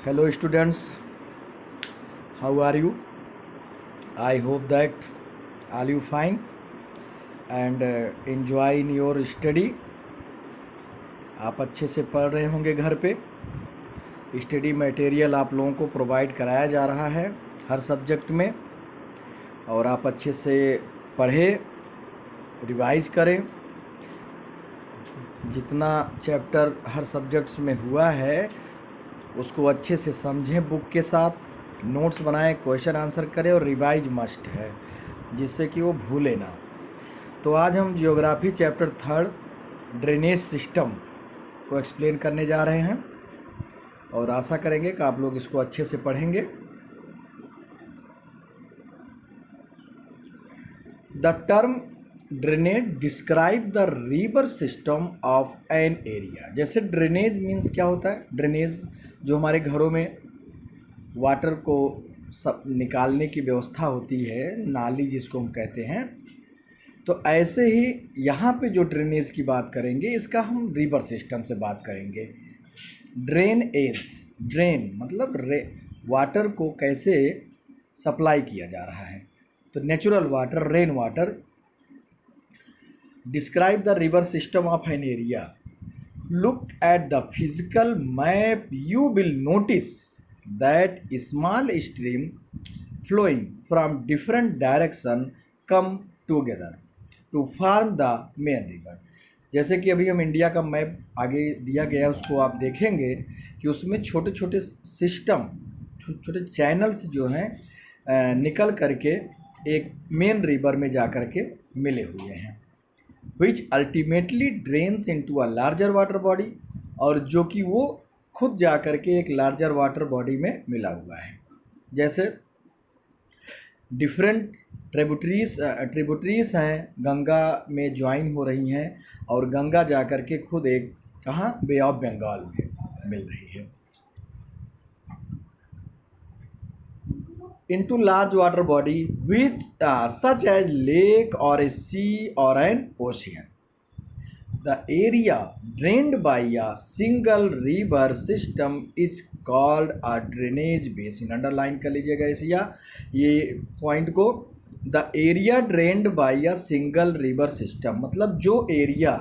Hello students, how are you? I hope that all you fine and enjoy in your study. आप अच्छे से पढ़ रहे होंगे घर पे। स्टडी मटेरियल आप लोगों को प्रोवाइड कराया जा रहा है हर सब्जेक्ट में, और आप अच्छे से पढ़ें, रिवाइज करें। जितना चैप्टर हर सब्जेक्ट्स में हुआ है उसको अच्छे से समझें, बुक के साथ नोट्स बनाएं, क्वेश्चन आंसर करें और रिवाइज मस्ट है जिससे कि वो भूले ना। तो आज हम जियोग्राफी चैप्टर 3 ड्रेनेज सिस्टम को एक्सप्लेन करने जा रहे हैं और आशा करेंगे कि आप लोग इसको अच्छे से पढ़ेंगे। The term drainage describe the river system of an area. जैसे ड्रेनेज मीन्स क्या होता है? ड्रेनेज जो हमारे घरों में वाटर को सब निकालने की व्यवस्था होती है, नाली जिसको हम कहते हैं, तो ऐसे ही यहाँ पे जो ड्रेनेज की बात करेंगे इसका हम रिवर सिस्टम से बात करेंगे। ड्रेन मतलब वाटर को कैसे सप्लाई किया जा रहा है। तो natural water, rain water. Describe the river system of an area. Look at the physical map, you will notice that small stream flowing from different direction come together to form the main river। जैसे कि अभी हम India का map आगे दिया गया है, उसको आप देखेंगे कि उसमें छोटे छोटे सिस्टम, छोटे छोटे चैनल्स जो हैं निकल करके एक मेन रिवर में जा कर के मिले हुए हैं, which ultimately drains into a larger water body, और जो कि वो खुद जा कर के एक लार्जर वाटर बॉडी में मिला हुआ है। जैसे डिफरेंट ट्रिब्यूटरीज हैं, गंगा में ज्वाइन हो रही हैं और गंगा जा कर के खुद एक कहाँ बे ऑफ बंगाल में मिल रही है। into large water body which such as lake or a sea or an ocean। The area drained by a single river system is called a drainage basin। Underline कर लीजिएगा इस या ये पॉइंट को। The area drained by a single river system मतलब जो area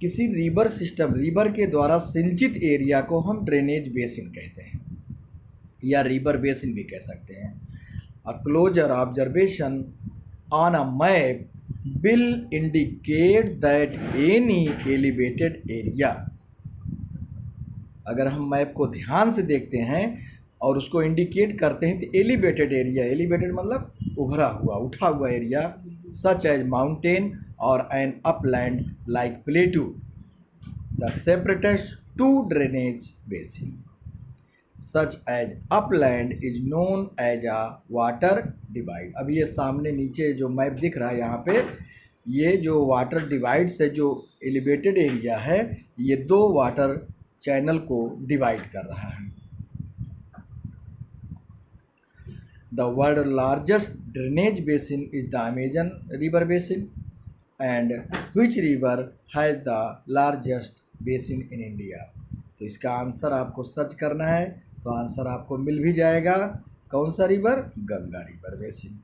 किसी river system, river के द्वारा सिंचित एरिया को हम ड्रेनेज बेसिन कहते हैं या रिवर बेसिन भी कह सकते हैं। A closer observation on a map will indicate that any elevated area. अगर हम मैप को ध्यान से देखते हैं और उसको इंडिकेट करते हैं तो एलिवेटेड एरिया, एलिवेटेड मतलब उभरा हुआ, उठा हुआ एरिया, सच एज माउंटेन और an upland like plateau, the separates two drainage basin such as upland is known as a water divide. अब ये सामने नीचे जो मैप दिख रहा है यहाँ पे, ये जो वाटर डिवाइड से जो एलिवेटेड एरिया है ये दो वाटर चैनल को डिवाइड कर रहा है। The world largest drainage basin is the Amazon river basin and which river has the largest basin in India. तो इसका आंसर आपको सर्च करना है तो आंसर आपको मिल भी जाएगा। कौन सा river? Ganga river basin.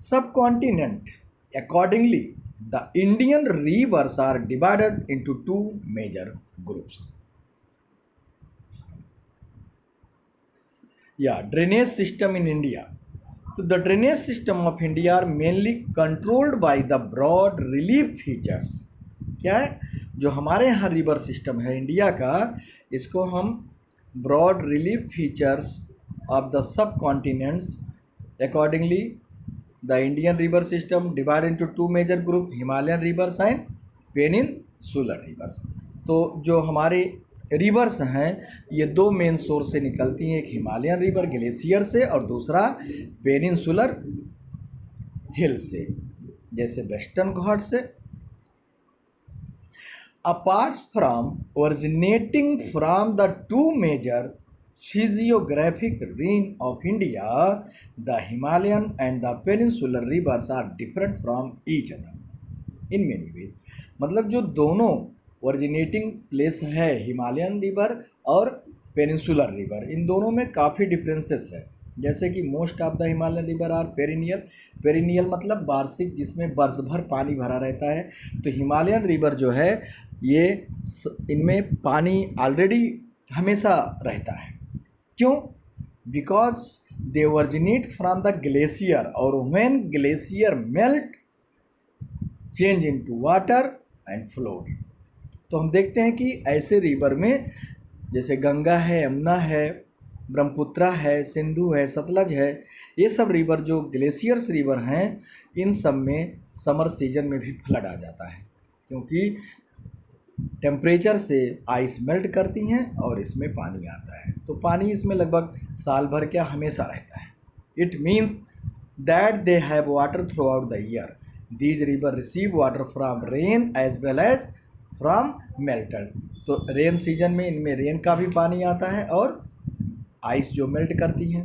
Subcontinent accordingly the Indian rivers are divided into 2 major groups. या ड्रेनेज सिस्टम इन इंडिया। तो the drainage system of India are mainly controlled by the broad relief features. क्या है? जो हमारे यहाँ river system है India का, इसको हम broad relief features of the subcontinents accordingly the Indian river system divide into 2 major group, Himalayan rivers and peninsular rivers. तो जो हमारे रिवर्स हैं ये दो मेन सोर्स से निकलती हैं, एक हिमालयन रिवर ग्लेशियर से और दूसरा पेनिनसुलर हिल से, जैसे वेस्टर्न घाट से। Apart from originating from the 2 major physiographic regions of India, the Himalayan and the peninsular rivers are different from each other in many ways। मतलब जो दोनों ओरिजिनेटिंग प्लेस है हिमालयन रिवर और पेनिनसुलर रिवर। इन दोनों में काफ़ी डिफरेंसेस है। जैसे कि most of the Himalayan river are perennial. Perennial मतलब वार्षिक, जिसमें वर्ष भर पानी भरा रहता है। तो हिमालयन रिवर जो है ये इनमें पानी ऑलरेडी हमेशा रहता है। क्यों? Because they originate from the glacier, और when glacier melt change into water and flowed. तो हम देखते हैं कि ऐसे रिवर में जैसे गंगा है, यमुना है, ब्रह्मपुत्रा है, सिंधु है, सतलज है, ये सब रिवर जो ग्लेशियर्स रिवर हैं, इन सब में समर सीजन में भी फ्लड आ जाता है, क्योंकि टेम्परेचर से आइस मेल्ट करती हैं और इसमें पानी आता है। तो पानी इसमें लगभग साल भर क्या हमेशा रहता है। It means that they have water throughout the year. These river receive water from rain as well as from melted. तो रेन सीजन में इनमें रेन का भी पानी आता है और आइस जो मेल्ट करती हैं।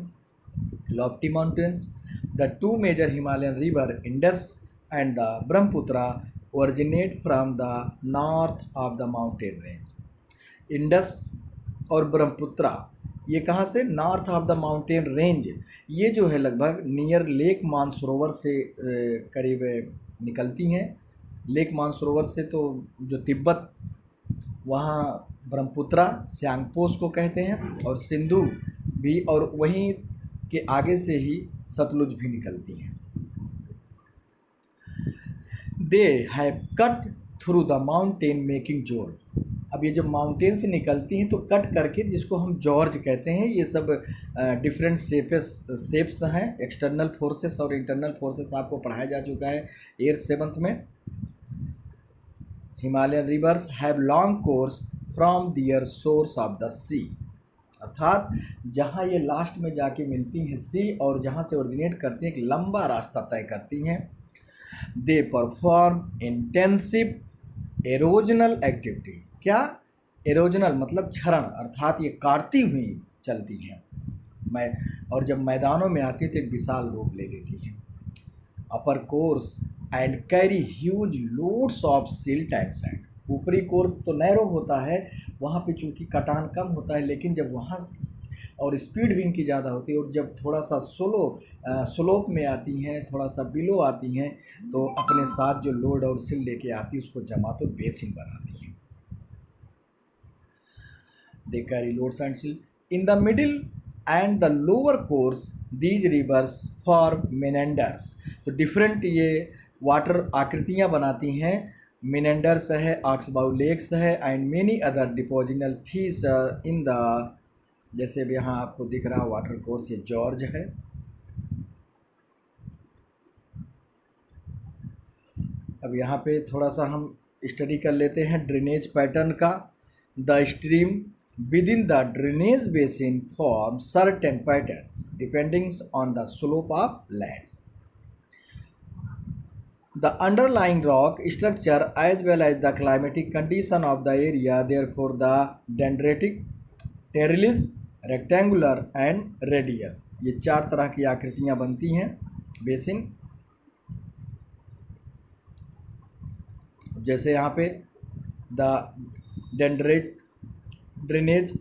Lofty mountains. The two major Himalayan river Indus and the Brahmaputra originate from the north of the mountain range. Indus और ब्रह्मपुत्रा ये कहाँ से? North of the mountain range. ये जो है लगभग नियर लेक मानसरोवर से करीब निकलती हैं। लेक मानसरोवर से तो जो तिब्बत, वहाँ ब्रह्मपुत्रा स्यांगपोस को कहते हैं, और सिंधु भी, और वहीं के आगे से ही सतलुज भी निकलती हैं। They have cut through the mountain making George. अब ये जब माउंटेन से निकलती हैं तो कट करके, जिसको हम जॉर्ज कहते हैं, ये सब डिफरेंट शेप्स हैं। एक्सटर्नल फोर्सेस और इंटरनल फोर्सेस आपको पढ़ाया जा चुका है 8th 7th में। Himalayan rivers have long course from their source of the sea, अर्थात जहाँ ये लास्ट में जाके मिलती हैं सी, और जहाँ से ओरिजिनेट करती हैं एक लंबा रास्ता तय करती हैं। They perform intensive erosional activity. क्या? एरोजनल मतलब क्षरण, अर्थात ये काटती हुई चलती हैं। और जब मैदानों में आती है तो एक विशाल रूप ले लेती हैं। Upper course and carry huge loads of silt and sand. ऊपरी कोर्स तो नैरो होता है, वहाँ पे चूँकि कटान कम होता है, लेकिन जब वहाँ और स्पीड भी इनकी ज़्यादा होती है, और जब थोड़ा सा स्लोप में आती हैं, थोड़ा सा बिलो आती हैं, तो अपने साथ जो लोड और सिल लेके आती है उसको जमा तो बेसिन बनाती हैं। They carry loads and silt in the middle and the lower course these rivers for meanders. तो डिफरेंट ये वाटर आकृतियाँ बनाती हैं। मेनेंडर्स है, ऑक्सबाउ लेक्स है, and many other depositional features in the, जैसे अब यहाँ आपको दिख रहा वाटर कोर्स, ये जॉर्ज है। अब यहाँ पे थोड़ा सा हम स्टडी कर लेते हैं ड्रेनेज पैटर्न का। The stream with in the drainage basin form certain patterns depending on the slope of lands. The underlying rock structure as well as the climatic condition of the area, therefore the dendritic, terrilis, rectangular and radial, ये 4 तरह की आकृतियाँ बनती हैं basin. जैसे यहाँ पे the डेंड्रेट drainage,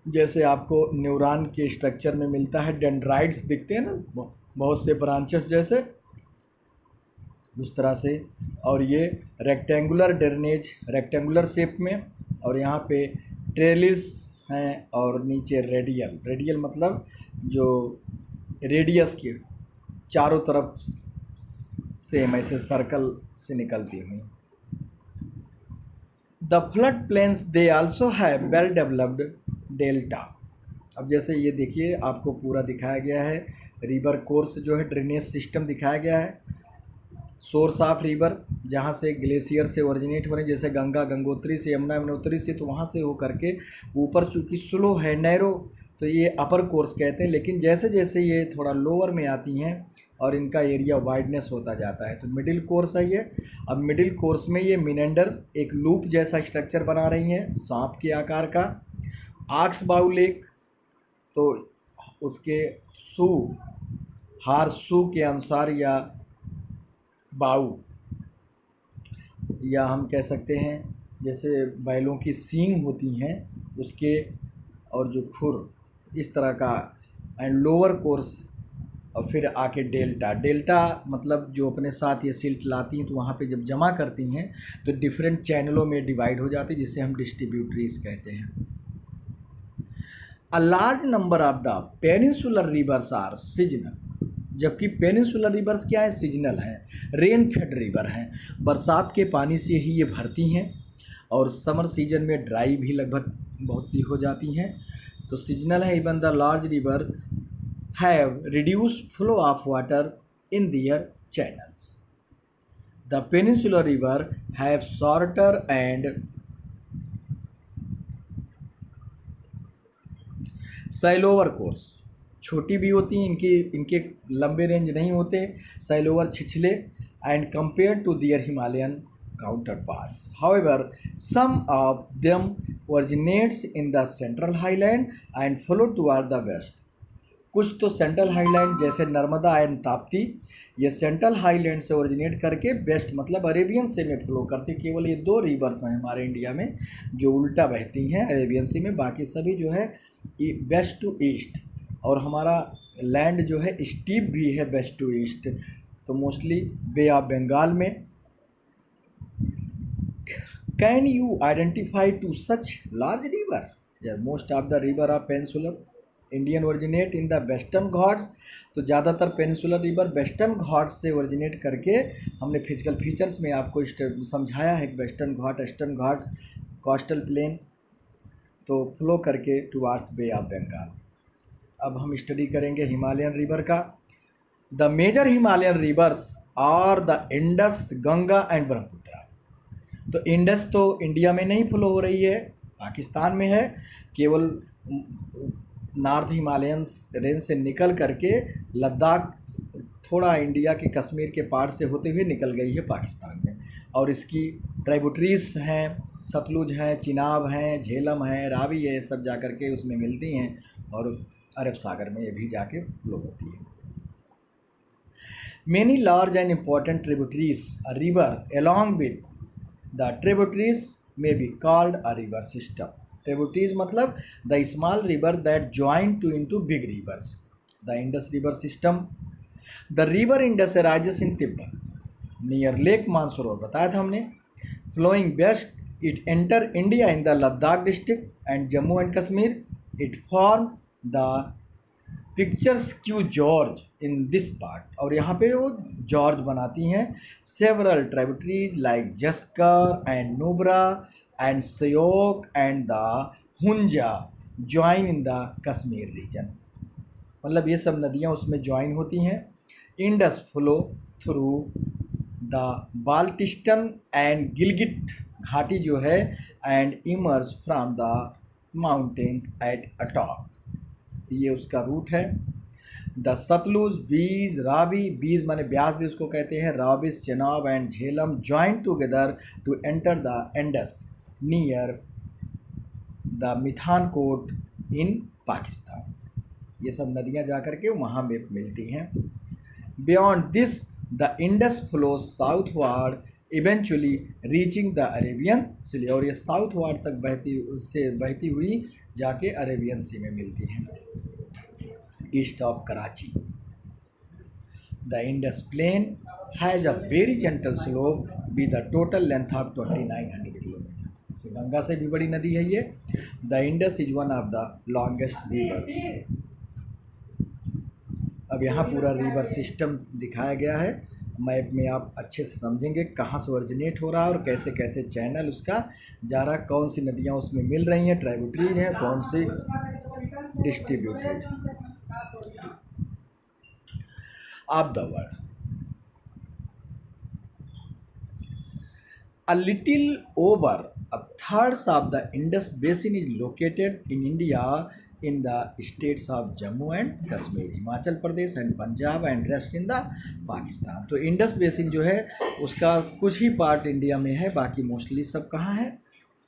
जैसे आपको न्यूरॉन के स्ट्रक्चर में मिलता है, डेंड्राइट्स दिखते हैं ना, बहुत से ब्रांचेस जैसे, उस तरह से। और ये रेक्टेंगुलर ड्रेनेज, रेक्टेंगुलर शेप में, और यहाँ पे ट्रेलिस हैं, और नीचे रेडियल। रेडियल मतलब जो रेडियस के चारों तरफ सेम ऐसे सर्कल से निकलती हुई। The flood plains they also have well developed delta. अब जैसे ये देखिए आपको पूरा दिखाया गया है, रिवर कोर्स जो है, ड्रेनेज सिस्टम दिखाया गया है। सोर्स ऑफ रिवर, जहाँ से ग्लेशियर से ओरिजिनेट हो रहे, जैसे गंगा गंगोत्री से, यमुना यमुनोत्री से, तो वहाँ से हो करके ऊपर चूँकि स्लो है, नैरो, तो ये अपर कोर्स कहते हैं। लेकिन जैसे जैसे ये थोड़ा लोअर में आती हैं और इनका एरिया वाइडनेस होता जाता है, तो मिडिल कोर्स है ये। अब मिडिल कोर्स में ये मिनेंडर्स एक लूप जैसा स्ट्रक्चर बना रही हैं, सांप के आकार का। ऑक्सबाउ लेक, तो उसके हारसू के अनुसार, या बाऊ, या हम कह सकते हैं जैसे बैलों की सींग होती हैं उसके, और जो खुर इस तरह का, एंड लोअर कोर्स, और फिर आके डेल्टा। डेल्टा मतलब जो अपने साथ ये सिल्ट लाती हैं तो वहाँ पे जब जमा करती हैं तो डिफरेंट चैनलों में डिवाइड हो जाती है, जिसे हम डिस्ट्रीब्यूटरीज कहते हैं। A large number of the peninsular rivers are seasonal, जबकि पेनिनसुलर रिवर्स क्या है, सीजनल हैं, रेन फेड रिवर हैं, बरसात के पानी से ही ये भरती हैं और समर सीजन में ड्राई भी लगभग बहुत सी हो जाती हैं, तो सीजनल है। Even the large river have reduced flow of water in their channels. The peninsular river have shorter and shallower course, छोटी भी होती हैं, इनके लंबे रेंज नहीं होते, सैलोवर छिछले, and compare to their Himalayan counterparts. However, some of them originates in the central highland and follow toward the west. कुछ तो सेंट्रल हाईलैंड जैसे नर्मदा एंड ताप्ती, ये सेंट्रल हाईलैंड से ओरिजिनेट करके वेस्ट मतलब अरेबियन सी में फ्लो करती। केवल ये 2 रिवर्स हैं हमारे इंडिया में जो उल्टा बहती हैं अरेबियन सी में, बाकी सभी जो है वेस्ट टू ईस्ट, और हमारा लैंड जो है स्टीप भी है वेस्ट टू ईस्ट, तो मोस्टली बे ऑफ बंगाल में। Can you identify two such large river? Most of the river of peninsular Indian originate in the western Ghats, तो ज़्यादातर पेनिनसुलर रिवर वेस्टर्न घाट्स से ओरिजिनेट करके, हमने फिजिकल फीचर्स में आपको समझाया है कि western Ghat, eastern Ghat, coastal plain, तो फ्लो करके टुवार्ड्स बे ऑफ बंगाल। अब हम स्टडी करेंगे हिमालयन रिवर का। The major Himalayan rivers are the Indus, Ganga and Brahmaputra. तो इंडस तो इंडिया में नहीं फ्लो हो रही है, पाकिस्तान में है, केवल नॉर्थ हिमालयन रेंज से निकल करके लद्दाख, थोड़ा इंडिया के कश्मीर के पार से होते हुए निकल गई है पाकिस्तान में, और इसकी ट्राइब्यूटरीज हैं, सतलुज हैं, चिनाब हैं, झेलम है, रावी है, सब जा कर के उसमें मिलती हैं और अरब सागर में ये भी जाके फ्लो होती है। Many large and important tributaries, a river along with the tributaries may be called a river system. Tributaries मतलब the small river that join two into big rivers. The Indus River system. The river Indus arises in Tibet near Lake Mansarovar, बताया था हमने. Flowing west, it enter India in the Ladakh district and Jammu and Kashmir. It form the picturesque gorge in this part, और यहाँ पे वो gorge बनाती हैं। Several tributaries like Zanskar and Nubra and Shyok and the Hunza join in the Kashmir region, मतलब ये सब नदियाँ उसमें ज्वाइन होती हैं। Indus flow through the Baltistan and Gilgit घाटी जो है, and emerge from the mountains at Attock, ये उसका रूट है। द सतलुज, बीज, रावी, बीज माने ब्यास भी उसको कहते हैं, Ravis, Chenab and Jhelum join together to enter the Indus near the Mithankot in Pakistan. ये सब नदियां जाकर के वहाँ में मिलती हैं। Beyond this the Indus flows southward eventually reaching the Arabian sea, और ये साउथवार्ड तक बहती हुई जाके अरेबियन सी में मिलती हैं, east of Karachi. The Indus plain has a very gentle slope with the total length of 2900 kilometre. इसे गंगा से भी बड़ी नदी है ये। The Indus is one of the longest river. अब यहाँ पूरा रिवर सिस्टम दिखाया गया है, मैप में आप अच्छे से समझेंगे कहाँ से ओरिजिनेट हो रहा है और कैसे कैसे चैनल उसका जा रहा, कौन सी नदियाँ उसमें मिल रही हैं, ट्राइब्यूटरीज हैं, कौन सी distributaries of the world. A little over a third of the Indus Basin is located in India in the states of Jammu and Kashmir, Himachal Pradesh and Punjab and rest in the Pakistan. तो इंडस बेसिन जो है उसका कुछ ही part India में है, बाकी mostly सब कहाँ है,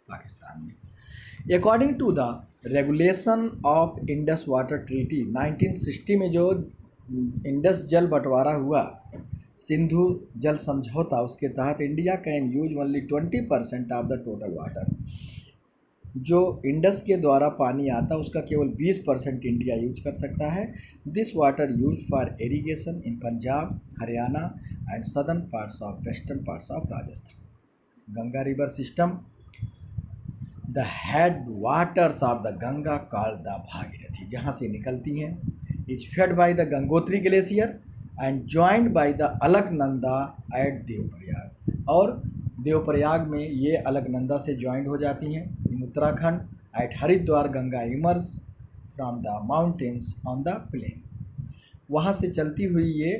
पाकिस्तान में। According to the regulation of Indus water treaty 1960 में जो इंडस जल बंटवारा हुआ, सिंधु जल समझौता, उसके तहत India can use only 20% of the total water. जो इंडस के द्वारा पानी आता उसका केवल 20% इंडिया यूज कर सकता है। This water use for irrigation in Punjab, Haryana and southern parts of western parts of Rajasthan. Ganga river system, the head waters of the Ganga called the Bhagirathi, जहाँ से निकलती हैं, is fed by the Gangotri glacier and joined by the Alaknanda at Devprayag, और देवप्रयाग में ये अलकनंदा से joint हो जाती हैं। In Uttarakhand at Haridwar Ganga emerges from the mountains on the plain, वहाँ से चलती हुई ये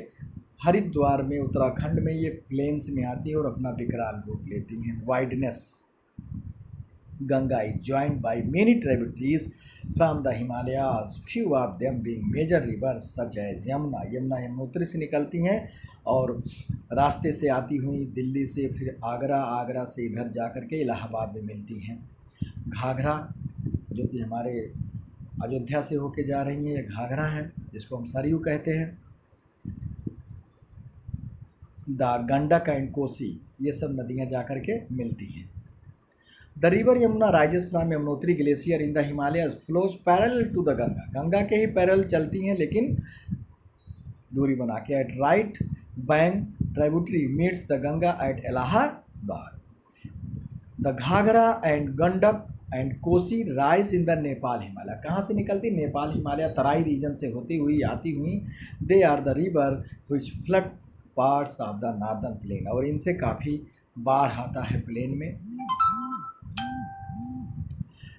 हरिद्वार में उत्तराखंड में ये प्लेन्स में आती है और अपना विकराल रूप लेती हैं। Wideness, Ganga is joined by many tributaries from the Himalayas, few of them being major rivers such as Yamuna. Yamuna Yamunotri से निकलती हैं और रास्ते से आती हुई दिल्ली से फिर आगरा, आगरा से इधर जा कर के इलाहाबाद में मिलती हैं। घाघरा जो कि हमारे अयोध्या से होके जा रही हैं, ये घाघरा है जिसको हम सरयू कहते हैं। द गंडक एंड कोसी, ये सब नदियाँ जा कर के मिलती हैं। The river Yamuna rises from Yamunotri glacier in the Himalayas flows parallel to the Ganga, Ganga के ही पैरेलल चलती हैं लेकिन दूरी बना के। At right bank tributary meets the Ganga at Allahabad. The Ghaghara and Gandak and Kosi rise in the Nepal Himalaya, कहाँ से निकलती? नेपाल हिमालय तराई रीजन से होती हुई आती हुई। They are the river which flood parts of the northern plain, और इनसे काफ़ी बाढ़ आता है प्लेन में।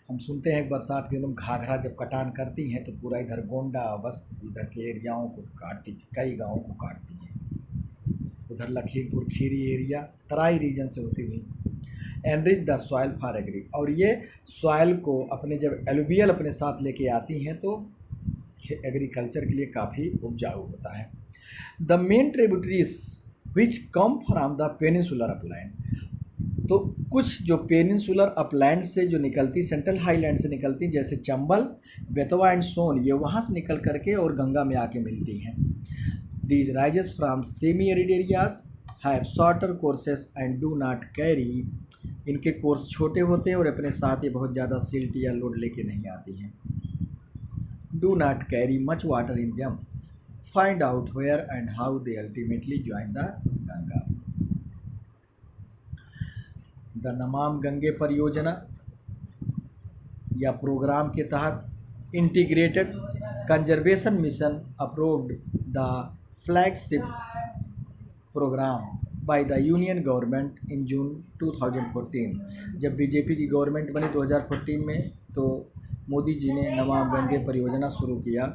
हम सुनते हैं बरसात के दिनों घाघरा जब कटान करती हैं तो पूरा इधर गोंडा बस्ती इधर के एरियाओं को काटती, कई गांवों को काटती हैं। उधर लखीमपुर खीरी एरिया तराई रीजन से होती हुई। Enrich the soil for agri, और ये सॉइल को अपने जब एलुवियल अपने साथ लेके आती हैं तो एग्रीकल्चर के लिए काफ़ी उपजाऊ होता है। The main tributaries which come from the peninsular upland, तो कुछ जो पेनिनसुलर अपलैंड से जो निकलती, सेंट्रल हाईलैंड से निकलती, जैसे चंबल, बेतवा एंड सोन, ये वहाँ से निकल करके और गंगा में आके मिलती हैं। These rises from semi arid areas have shorter courses and do not carry, इनके कोर्स छोटे होते हैं और अपने साथ ये बहुत ज़्यादा सिल्ट या लोड लेके नहीं आती हैं। Do not carry much water in them, find out where and how they ultimately join the Ganga. The Namami Gange परियोजना या प्रोग्राम के तहत integrated conservation mission approved the flagship program by the union government in June 2014। जब BJP की government बनी 2014 में तो मोदी जी ने नमाम गंगे परियोजना शुरू किया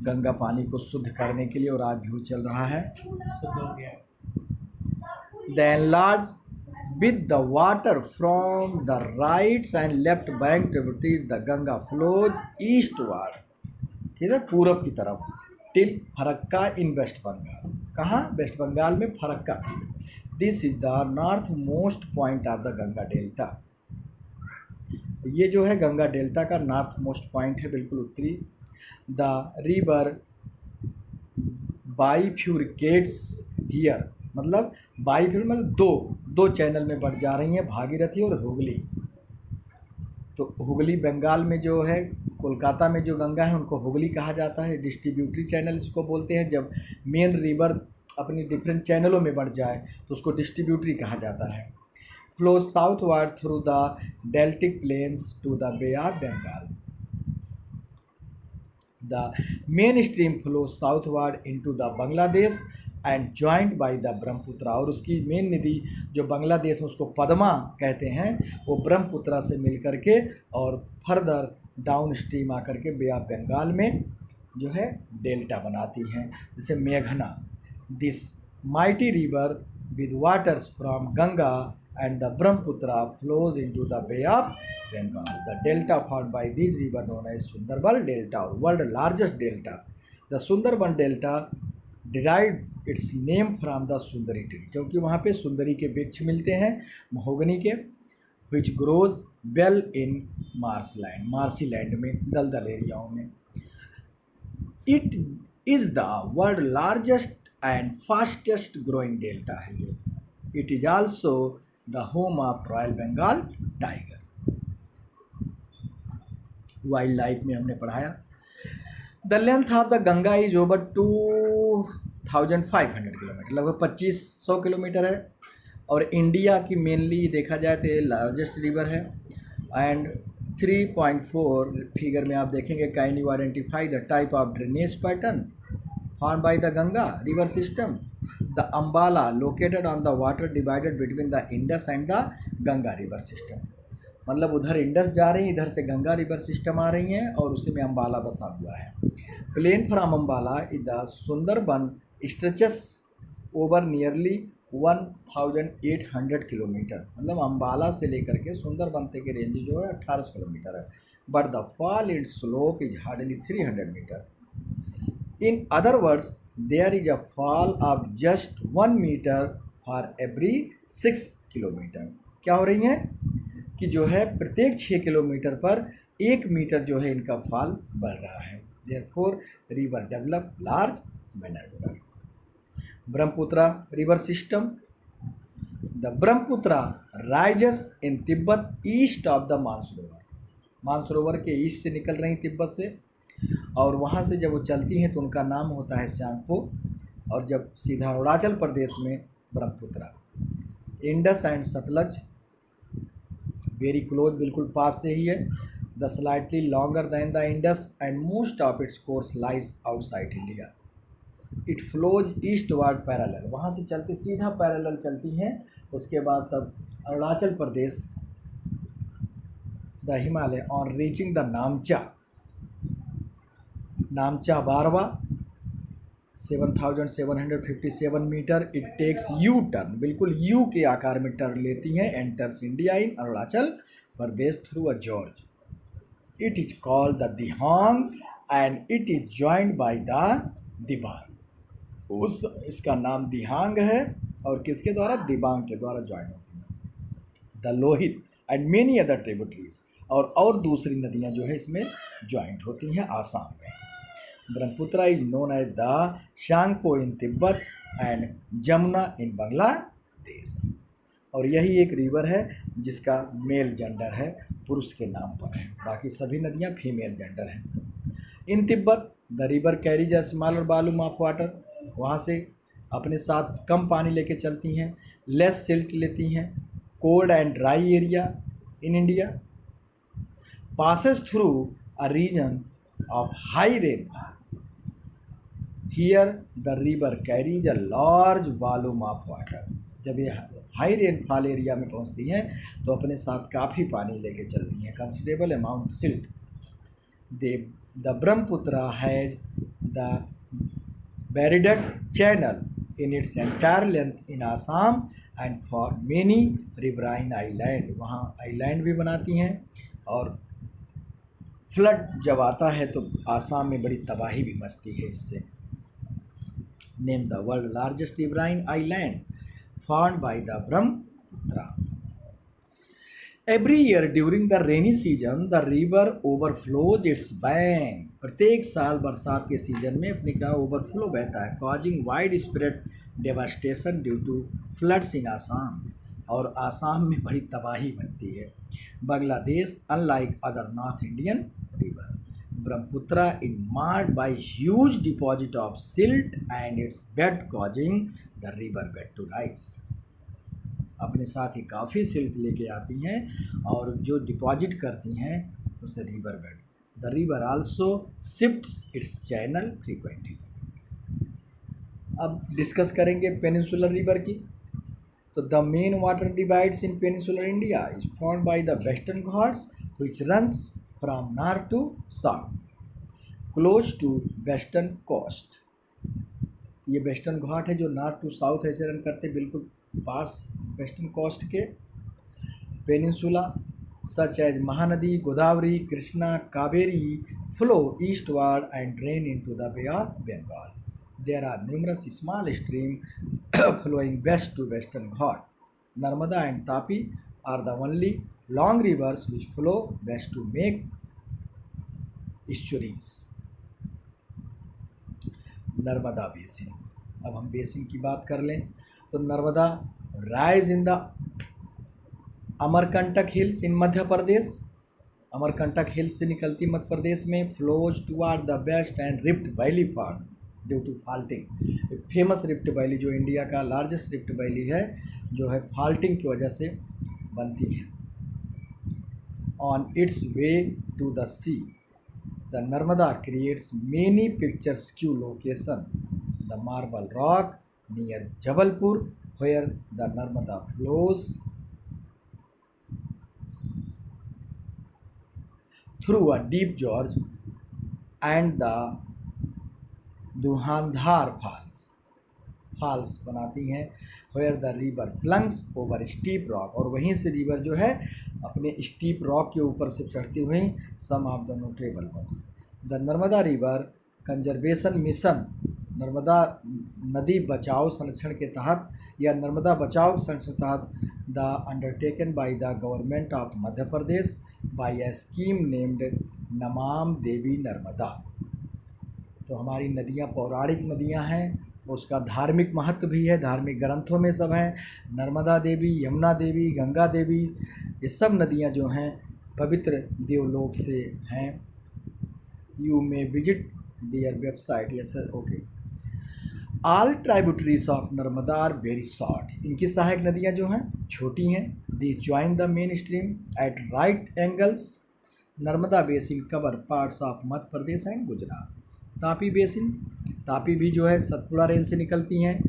गंगा पानी को शुद्ध करने के लिए, और आज भी चल रहा है। The enlarge with the water from the right and left bank tributaries the Ganga flows eastward, किधर? पूरब की तरफ, till Farakka in west Bengal. कहाँ? वेस्ट बंगाल में Farakka. This is the north most point of the Ganga delta, ये जो है गंगा डेल्टा का नॉर्थ मोस्ट पॉइंट है, बिल्कुल उत्तरी। द रिवर बाइफ्यूरिकेट्स हियर, मतलब बाइफ्यूर मतलब दो चैनल में बढ़ जा रही हैं, भागीरथी और हुगली। तो हुगली बंगाल में जो है, कोलकाता में जो गंगा है उनको हुगली कहा जाता है, डिस्ट्रीब्यूटरी चैनल इसको बोलते हैं। जब मेन रिवर अपनी डिफरेंट चैनलों में बढ़ जाए तो उसको डिस्ट्रीब्यूटरी कहा जाता है। Flow southward through the deltaic plains to the bay of Bengal. The main stream flow southward into the Bangladesh and joint by the Brahmaputra, और उसकी मेन नदी जो बांग्लादेश में उसको पद्मा कहते हैं, वो ब्रह्मपुत्र से मिल करके और फर्दर डाउन स्ट्रीम आकर के बे ऑफ बंगाल में जो है डेल्टा बनाती हैं, जैसे मेघना। This mighty river with waters from Ganga and the Brahmaputra flows into the bay of Bengal. The delta formed by this river known as Sundarban delta और world largest delta. The Sundarban delta derived its name from the Sundari tree, क्योंकि वहाँ पे सुंदरी के वृक्ष मिलते हैं mahogany के, which grows well in marshland, marshy land में, दलदल एरियाओं में। It is the world largest and fastest growing delta है ये। It is also the home of royal Bengal tiger. Wild life में हमने पढ़ाया। The length of the Ganga is over 2500 kilometre, लगभग 2500 किलोमीटर है। और इंडिया की मेनली देखा जाए तो ये लार्जेस्ट रिवर है। एंड 3.4 फिगर में आप देखेंगे, can you identify the type of drainage pattern form by the Ganga river system. The Ambala located on the water divided between the Indus and the Ganga river system. मतलब उधर इंडस जा रही है, इधर से गंगा रिवर सिस्टम आ रही हैं और उसी में अम्बाला बसा हुआ है। Plain from Ambala is the Sundarban stretches over nearly 1800 kilometre. मतलब अम्बाला से लेकर के सुंदरबन तक की रेंज जो है 1800 किलोमीटर है। But the fall in slope is hardly 300 metre. In other words there is a fall of just 1 metre for every 6 kilometre. क्या हो रही है कि जो है प्रत्येक 6 किलोमीटर पर 1 मीटर जो है इनका फॉल बढ़ रहा है। Therefore river develop large manner. Brahmaputra river system. The Brahmaputra rises in Tibet east of the Mansarovar. Mansarovar के ईस्ट से निकल रही तिब्बत से, और वहाँ से जब वो चलती हैं तो उनका नाम होता है श्यांगपो। और जब सीधा अरुणाचल प्रदेश में Brahmaputra. Indus and Sutlej very close, बिल्कुल पास से ही है। The slightly longer than the Indus and most of its course lies outside India. It flows eastward parallel, वहाँ से चलते सीधा पैरेलल चलती हैं। उसके बाद तब Arunachal Pradesh the Himalaya on reaching the Namcha Barwa 7757 metre. It takes U turn, बिल्कुल यू के आकार में टर्न लेती हैं। Enters India in Arunachal Pradesh through a gorge. It is called the Dihang and it is joined by the Dibang. इसका नाम दिहांग है और किसके द्वारा? दिबांग के द्वारा ज्वाइन होती है। The Lohit and many other tributaries, और दूसरी नदियां जो है इसमें ज्वाइंट होती हैं आसाम में। Brahmaputra is known as the Tsangpo in Tibet and Jamuna in Bangladesh. और यही एक रिवर है जिसका मेल जेंडर है, पुरुष के नाम पर है, बाकी सभी नदियां फीमेल जेंडर हैं। In Tibet the river carries a smaller volume of water, वहाँ से अपने साथ कम पानी लेके चलती हैं, लेस सिल्ट लेती हैं। Cold and dry area in India, passes through a region of high rainfall. Here the river carries a large volume of water. जब ये हाई रेनफॉल एरिया में पहुँचती हैं तो अपने साथ काफ़ी पानी लेके चलती हैं, considerable amount silt. The Brahmaputra has the Buried channel in its entire length in Assam and for many riverine island, वहाँ आइलैंड भी बनाती हैं। और फ्लड जब आता है तो आसाम में बड़ी तबाही भी मचती है इससे। Name the world largest riverine island found by the Brahmaputra. Every year during the rainy season the river overflows it's bank. प्रत्येक साल बरसात के सीजन में अपने का ओवरफ्लो बहता है, causing wide spread devastation due to floods in Assam. और आसाम में बड़ी तबाही मचती है। Bangladesh unlike other north Indian river, Brahmaputra is marked by huge deposit of silt and its bed causing the river bed to rise. अपने साथ ही काफ़ी सिल्ट लेके आती हैं और जो डिपॉजिट करती हैं उसे river bed. The river also shifts its channel frequently. अब डिस्कस करेंगे पेनिनसुलर रिवर की। तो the main water divides in peninsular India is formed by the western Ghats which runs from north to south close to western coast. ये Western Ghat है जो north to south ऐसे run करते बिल्कुल पास वेस्टर्न कोस्ट के। Peninsula such as Mahanadi, Godavari, Krishna, Kaveri flow eastward and drain into the bay of Bengal. There are numerous small stream flowing west to western Ghat. Narmada and Tapi are the only long rivers which flow west to make estuaries. Narmada basin. अब हम basin की बात कर लें तो Narmada rise in the Amarkantak hills in Madhya Pradesh Amarkantak hills से निकलती मध्य प्रदेश में, flows toward the west and rift valley form due to faulting. Famous rift valley जो इंडिया का लार्जेस्ट रिफ्ट वैली है, जो है फाल्टिंग की वजह से बनती है। On its way to the sea the Narmada creates many पिक्चर्सक्यू location, the marble rock near Jabalpur where the Narmada flows through a deep gorge, and the Dhuandhar falls बनाती हैं, where the river plunges over steep rock, और वहीं से river जो है अपने steep rock के ऊपर से चढ़ती हुई some of the notable ones. The Narmada river conservation mission, Narmada नदी बचाओ संरक्षण के तहत या नर्मदा बचाओ संरक्षण के तहत the undertaken by the government of Madhya Pradesh by a scheme named Namami Devi Narmada. तो हमारी नदियाँ पौराणिक नदियाँ हैं, उसका धार्मिक महत्व भी है, धार्मिक ग्रंथों में सब हैं। नर्मदा देवी, यमुना देवी, गंगा देवी, ये सब नदियाँ जो हैं पवित्र देवलोक से हैं। You may visit their website. Yes sir, okay. All tributaries of Narmada are very short. इनकी सहायक नदियाँ जो हैं छोटी हैं। They join the main stream at right angles. Narmada basin cover parts of Madhya Pradesh and Gujarat. Tapi basin, Tapi भी जो है सतपुड़ा रेंज से निकलती हैं।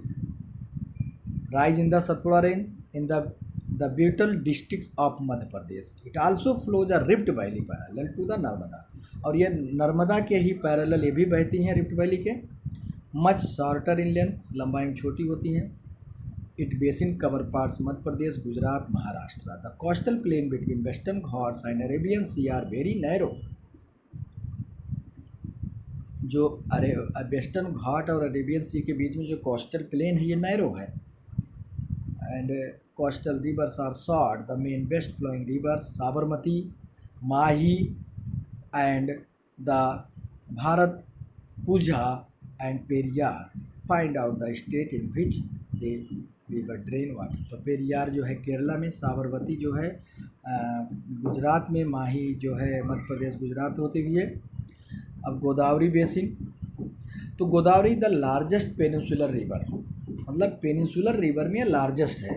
Rise in the Satpura range in the Betul district of Madhya Pradesh. It also flows a rift valley parallel to the Narmada, और ये नर्मदा के ही पैरेलल ये भी बहती हैं रिफ्ट वैली के। मच शॉर्टर इन लेंथ, लंबाई में छोटी होती हैं। It basin cover parts Madhya Pradesh, Gujarat, Maharashtra. The coastal plain between Western Ghats and Arabian Sea are very narrow. जो वेस्टर्न घाट और अरेबियन सी के बीच में जो कोस्टल प्लेन है ये नैरो है। And coastal rivers are short. The main west flowing rivers Sabarmati, Mahi and the Bharathapuzha and Periyar find out the state in which they river drain water. तो पेरियार जो है केरला में, साबरमती जो है गुजरात में, माही जो है मध्य प्रदेश गुजरात होते हुए। अब गोदावरी बेसिन, तो Godavari the largest peninsular river, मतलब पेनिनसुलर रिवर में लार्जेस्ट है।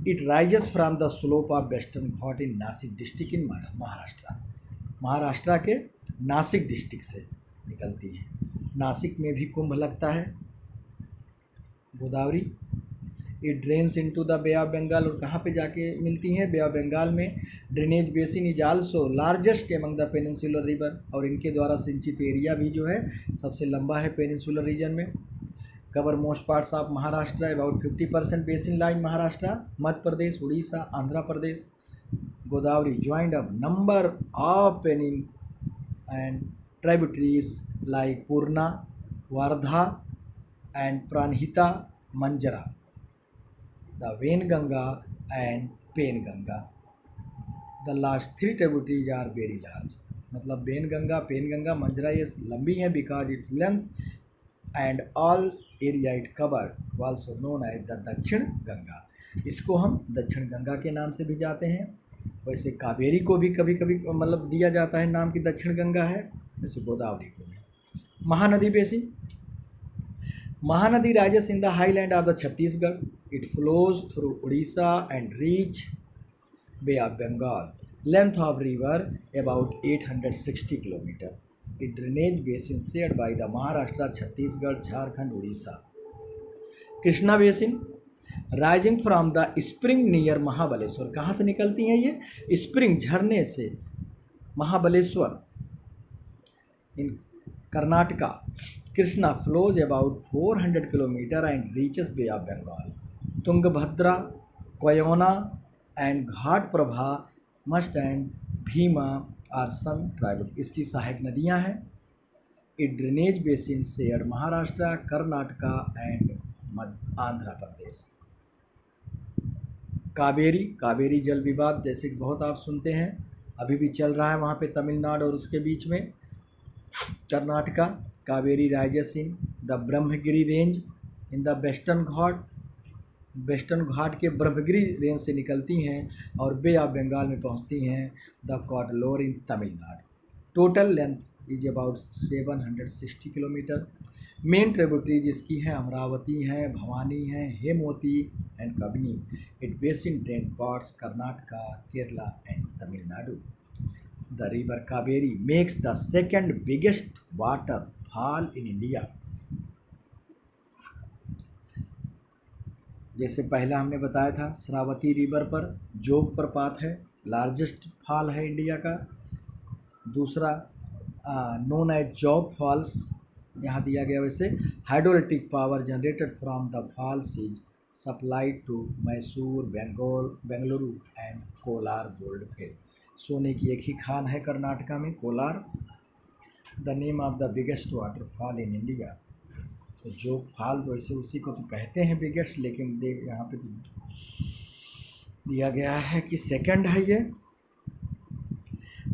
It rises from the slope of western Ghat in Nashik district in Maharashtra. Maharashtra के नासिक डिस्ट्रिक्ट से निकलती है। नासिक में भी कुंभ लगता है Godavari. It drains into the bay of Bengal, और कहाँ पे जाके मिलती हैं? बे ऑफ बंगाल में। Drainage basin is also largest among the peninsular river, और इनके द्वारा सिंचित एरिया भी जो है सबसे लंबा है पेनिनसुलर रीजन में। Cover most parts of Maharashtra, about 50% basin line Maharashtra, Madhya Pradesh, Orissa, Andhra Pradesh. Godavari joined up number of पेनिन and tributaries like Purna, Wardha and Pranhita, Manjra, the Wainganga and Penganga. The last three tributaries are very large, मतलब वेनगंगा, पेनगंगा, मंजरा ये लंबी हैं because its length and all area it covered also known as the Dakshin Ganga. इसको हम दक्षिण गंगा के नाम से भी जाते हैं। वैसे कावेरी को भी कभी कभी मतलब दिया जाता है नाम की दक्षिण गंगा है, वैसे गोदावरी को भी। Mahanadi basin, Mahanadi rises in the highland of the Chhattisgarh. It flows through Odisha and reach Bay of Bengal. Length of river about 860 km. It drainage basin shared by the Maharashtra, Chhattisgarh, Jharkhand, Odisha. Krishna basin rising from the spring near Mahabaleshwar. कहाँ से निकलती हैं ये? Spring, झरने से महाबलेश्वर इन Karnataka. Krishna flows about 400 km and reaches Bay of Bengal. Tungabhadra, Koyona and Ghat Prabha, Must and Bhima are some tributaries. इसकी सहायक नदियाँ हैं। It drainage basin shared Maharashtra, Karnataka and Andhra Pradesh. Kaveri, Kaveri जल विवाद जैसे कि बहुत आप सुनते हैं, अभी भी चल रहा है वहाँ पे तमिलनाडु और उसके बीच में Karnataka. Kaveri rises in the Brahmagiri range in the western Ghat western Ghat के ब्रह्मगिरी रेंज से निकलती हैं और बे ऑफ बंगाल में पहुंचती हैं the कॉटलोर in Tamil Nadu. Total length is about 760 kilometre. Main tributaries इसकी हैं अमरावती हैं, भवानी हैं, Hemvati and Kabini. It basin drain parts Karnataka, Kerala and Tamil Nadu. The river Kaveri makes the second biggest water fall in India. जैसे पहला हमने बताया था श्रावती रिवर पर जोग प्रपात है, लार्जेस्ट फॉल है इंडिया का। दूसरा नोन एज जॉब फॉल्स यहाँ दिया गया। वैसे hydrolytic power generated from the falls is supplied to Mysore, Bengaluru and Kolar gold field. सोने की एक ही खान है कर्नाटका में, Kolar. The name of the biggest waterfall in India. तो जोग फॉल तो ऐसे उसी को तो कहते हैं बिगेस्ट, लेकिन देख यहाँ पे तो दिया गया है कि सेकंड है ये।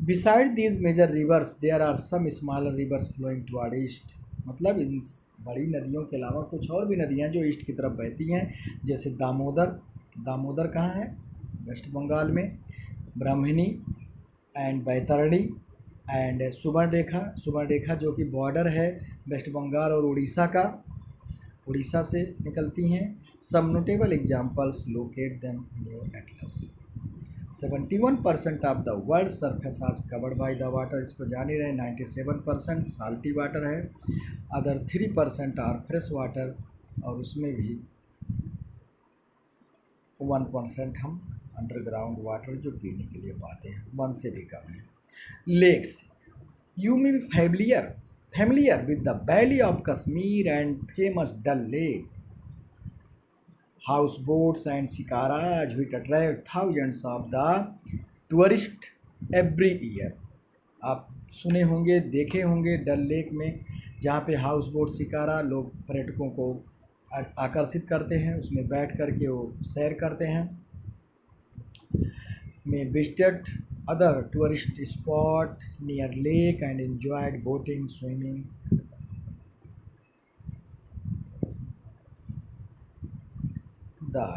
Beside these major rivers there are some smaller rivers flowing toward east. मतलब इन बड़ी नदियों के अलावा कुछ और भी नदियाँ जो ईस्ट की तरफ बहती हैं, जैसे दामोदर। दामोदर कहाँ है? वेस्ट बंगाल में। ब्राह्मणी एंड बैतरणी एंड सुवर्णरेखा। सुवर्णरेखा जो कि बॉर्डर है वेस्ट बंगाल और उड़ीसा का, उड़ीसा से निकलती हैं। Some notable examples locate them in your atlas. 71% of the world surface आज कवर्ड बाय द वाटर। इसको जान ही रहे, 97% साल्टी वाटर है। अदर 3% आर फ्रेश वाटर, और उसमें भी 1% हम अंडरग्राउंड वाटर जो पीने के लिए पाते हैं, 1 से भी कम है। Lakes. You may be familiar with the Valley of Kashmir and famous Dal Lake. Houseboats and shikaras which attract thousands of the tourists every year. आप सुने होंगे, देखे होंगे डल लेक में, जहाँ पे हाउस बोट शिकारा लोग पर्यटकों को आकर्षित करते हैं, उसमें बैठ कर के वो सैर करते हैं। में visited other tourist spot near lake and enjoyed boating, swimming.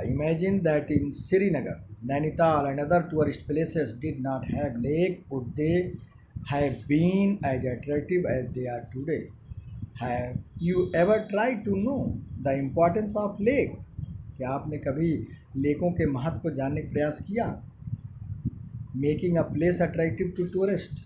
Imagine that in Srinagar, Nainital and other tourist places did not have lake, would they have been as attractive as they are today? Have you ever tried to know the importance of lake? क्या आपने कभी लेकों के महत्व को जानने का प्रयास किया? Making a place attractive to tourist,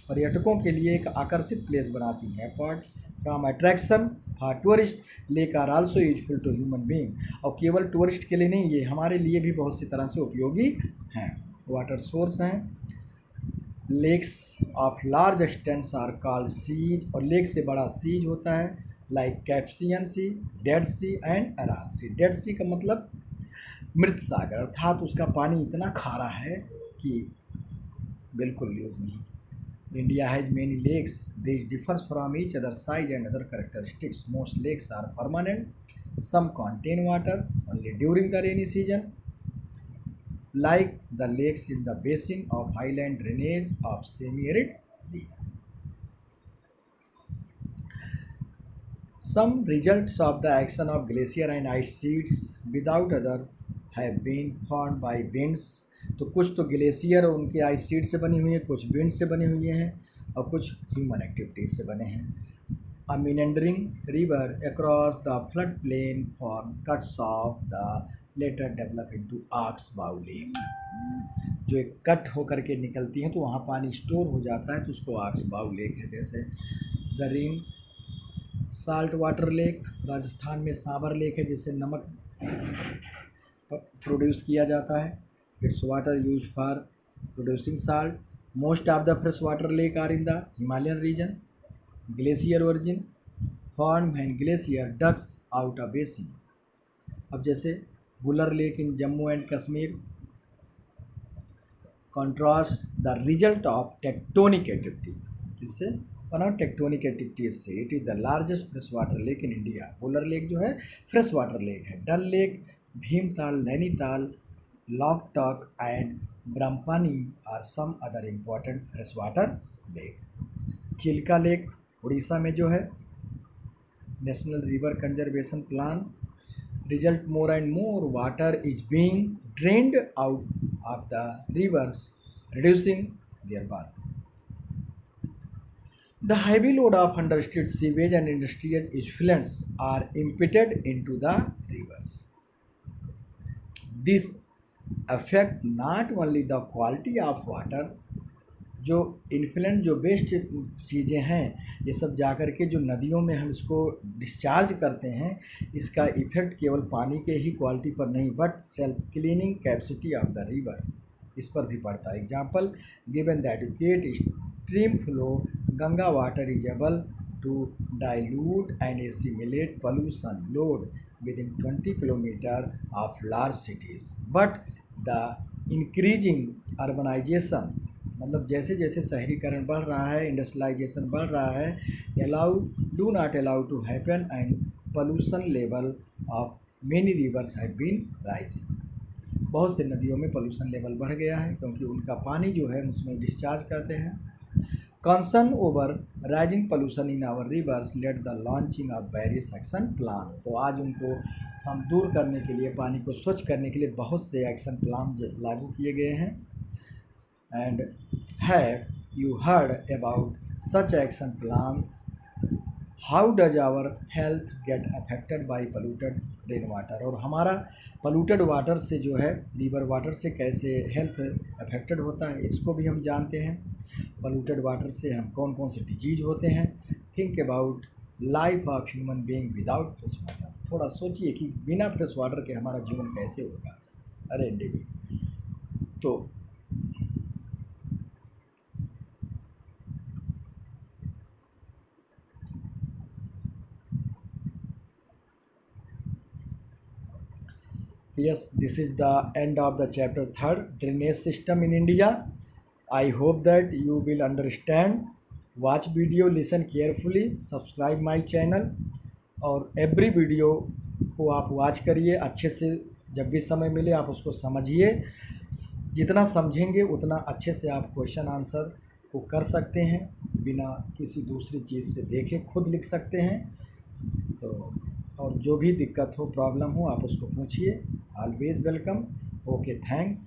पर्यटकों के लिए एक आकर्षित प्लेस बनाती है। Apart from attraction for tourist, lake are also useful to human being. और केवल टूरिस्ट के लिए नहीं, ये हमारे लिए भी बहुत सी तरह से उपयोगी हैं। वाटर सोर्स हैं। Lakes of large extents are called seas, और लेक से बड़ा सीज होता है, like Caspian sea, dead sea and Aral sea. Dead sea का मतलब मृत सागर, अर्थात उसका पानी इतना खारा है कि बिल्कुल यूज नहीं। India has many lakes, this differs from each other size and other characteristics. Most lakes are permanent, some contain water only during the rainy season, like the lakes in the basin of highland drainage of semi arid region. Some results of the action of glacier and ice sheets without other have been formed by winds. तो कुछ तो glacier और उनके ice sheet से बनी हुई हैं, कुछ विंड से बने हुए हैं, और कुछ ह्यूमन एक्टिविटीज से बने हैं। अ meandering river across the floodplain form cuts off the later develop into oxbow lake. जो एक कट होकर के निकलती हैं तो वहाँ पानी स्टोर हो जाता है, तो उसको ऑक्सबाउ लेक है। जैसे the ring salt water lake, Rajasthan में सांबर लेक है जिससे नमक प्रोड्यूस किया जाता है। Its water use for producing salt. Most of the fresh water lake are in the Himalayan region. Glacier origin form and glacier ducks out of basin. अब जैसे Wular lake in Jammu and Kashmir contrast the result of tectonic activity. इससे बना tectonic activities से। It is the largest fresh water lake in India. Wular lake जो है fresh water lake है। Dal lake, Bhimtal, Nainital, लॉकटॉक and ब्रह्मपानी are some other important fresh water lake. Chilka lake Orissa में जो है, national river conservation plan result more and more water is being drained out of the rivers, reducing their worth. The heavy load of understated sewage and industrial effluents are impeted into the rivers. This affect not only the quality of water, जो influential जो waste चीज़ें हैं ये सब जाकर के जो नदियों में हम इसको डिस्चार्ज करते हैं, इसका इफ़ेक्ट केवल पानी के ही क्वालिटी पर नहीं but self cleaning capacity of the river इस पर भी पड़ता है. Example given the adequate stream flow Ganga water is able to dilute and assimilate pollution load within 20 kilometre of large cities, but the increasing urbanisation मतलब जैसे जैसे शहरीकरण बढ़ रहा है, इंडस्ट्रियलाइजेशन बढ़ रहा है, do not allow to happen and pollution level of many rivers have been rising. बहुत से नदियों में पोल्यूशन लेवल बढ़ गया है क्योंकि उनका पानी जो है उसमें डिस्चार्ज करते हैं. Concern over rising pollution in our rivers let the launching of various action plan. तो आज उनको दूर करने के लिए, पानी को स्वच्छ करने के लिए बहुत से एक्शन प्लान लागू किए गए हैं. And have you heard about such action plans? How does our health get affected by polluted rainwater? और हमारा polluted water से जो है रिवर वाटर से कैसे हेल्थ अफेक्टेड होता है इसको भी हम जानते हैं. polluted water से हम कौन कौन से डिजीज होते हैं. Think about life of human being without fresh water. थोड़ा सोचिए कि बिना फ्रेश वाटर के हमारा जीवन कैसे होगा. अरे डेवी. तो yes, this is the end of the chapter 3rd, drainage system in India. I hope that you will understand. Watch video, listen carefully, subscribe my channel और every video को आप watch करिए अच्छे से. जब भी समय मिले आप उसको समझिए. जितना समझेंगे उतना अच्छे से आप क्वेश्चन आंसर को कर सकते हैं बिना किसी दूसरी चीज़ से देखे, खुद लिख सकते हैं. तो और जो भी दिक्कत हो, प्रॉब्लम हो, आप उसको पूछिए. Always welcome. Okay, thanks.